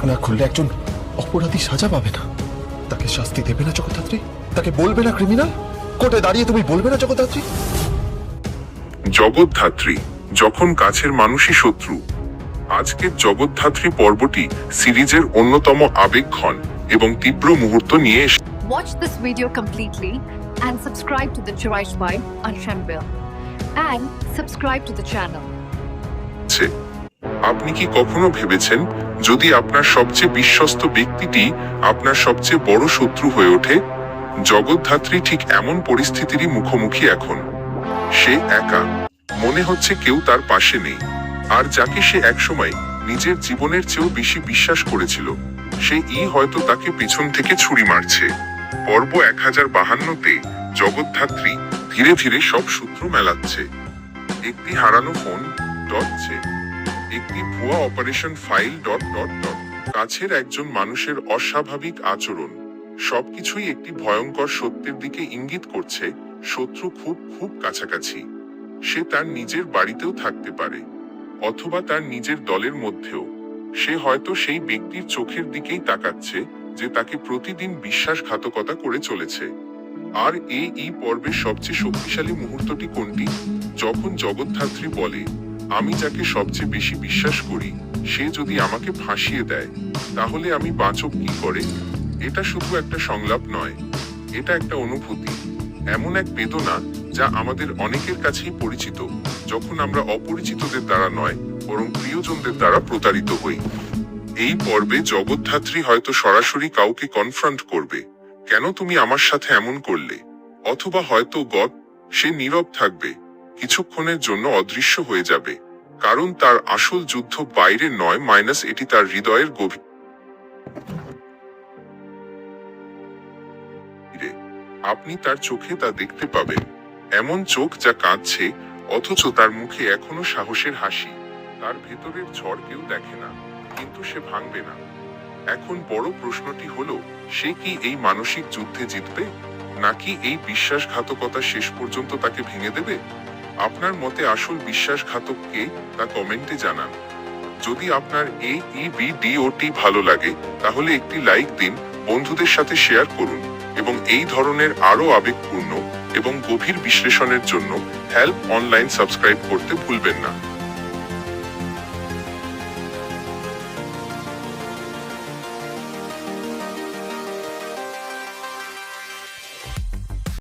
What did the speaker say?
না খুললে একজন অপরাধী সাজা পাবে না? তাকে শাস্তি দেবে না জগদ্ধাত্রী? তাকে বলবে না ক্রিমিনাল? কোর্টে দাঁড়িয়ে তুমি বলবে না জগদ্ধাত্রী? জগদ্ধাত্রী যখন কাছের মানুষই শত্রু। আজকের জগদ্ধাত্রী পর্বটি সিরিজের অন্যতম আবেগঘন এবং তীব্র মুহূর্ত নিয়ে এসেছে। Watch this video completely and subscribe to the Chiraish by Anshanbil and subscribe to the channel. আপনি কি কখনো ভেবেছেন যদি আপনার সবচেয়ে বিশ্বস্ত ব্যক্তিটি আপনার সবচেয়ে বড় শত্রু হয়ে ওঠে? জগদ্ধাত্রী ঠিক এমন পরিস্থিতিরই মুখোমুখি এখন। সে একা, মনে হচ্ছে কেউ তার পাশে নেই। আর যাকে সে একসময় নিজের জীবনের চেয়েও বেশি বিশ্বাস করেছিল, সেই হয়তো তাকে পেছন থেকে ছুরি মারছে। পর্ব 1052-তে জগদ্ধাত্রী ধীরে ধীরে সব সূত্র মেলাচ্ছে। একটি হারানো ফোন ডটছে, একটি ভুয়া অপারেশন ফাইল কাছের একজন মানুষের অস্বাভাবিক আচরণ, সবকিছুই একটি ভয়ঙ্কর সত্যের দিকে ইঙ্গিত করছে। শত্রু খুব খুব কাছাকাছি। সে তার নিজের বাড়িতেও থাকতে পারে, অথবা তার নিজের দলের মধ্যেও। সে হয়তো সেই ব্যক্তির চোখের দিকেই তাকাচ্ছে যে তাকে প্রতিদিন বিশ্বাসঘাতকতা করে চলেছে। আর এই পর্বের সবচেয়ে শক্তিশালী মুহূর্তটি কোনটি? যখন জগদ্ধাত্রী বলে, আমি যাকে সবচেয়ে বেশি বিশ্বাস করি সে যদি আমাকে ফাঁসিয়ে দেয়, তাহলে আমি বাঁচব কি করে? এটা শুধু একটা সংলাপ নয়, এটা একটা অনুভূতি, এমন এক বেদনা যা আমাদের অনেকের কাছেই পরিচিত, যখন আমরা অপরিচিতদের দ্বারা নয় বরং প্রিয়জনদের দ্বারা প্রতারিত হই। এই পর্বে জগদ্ধাত্রী হয়তো সরাসরি কাউকে কনফ্রন্ট করবে, কেন তুমি আমার সাথে এমন করলে? অথবা হয়তো সে নীরব থাকবে, কিছুক্ষণের জন্য অদৃশ্য হয়ে যাবে, কারণ তার আসল যুদ্ধ বাইরে নয়, এটি তার হৃদয়ের গভীর। আপনি তার চোখে তা দেখতে পাবেন, এমন চোখ যা কাঁদছে, অথচ তার মুখে এখনো সাহসের হাসি। তার ভেতরের ঝড় কেউ দেখে না, কিন্তু সে ভাঙবে না। এখন বড় প্রশ্নটি হলো, সে কি এই মানসিক যুদ্ধে জিতবে, নাকি এই বিশ্বাসঘাতকতা শেষ পর্যন্ত তাকে ভেঙে দেবে? আপনার মতে আসল বিশ্বাসঘাতক কে, তা কমেন্টে জানান। যদি আপনার এই ভিডিওটি ভালো লাগে তাহলে একটি লাইক দিন, বন্ধুদের সাথে শেয়ার করুন এবং এই ধরনের আরো আবেগপূর্ণ এবং গভীর বিশ্লেষণের জন্য হেল্প অনলাইন সাবস্ক্রাইব করতে ভুলবেন না।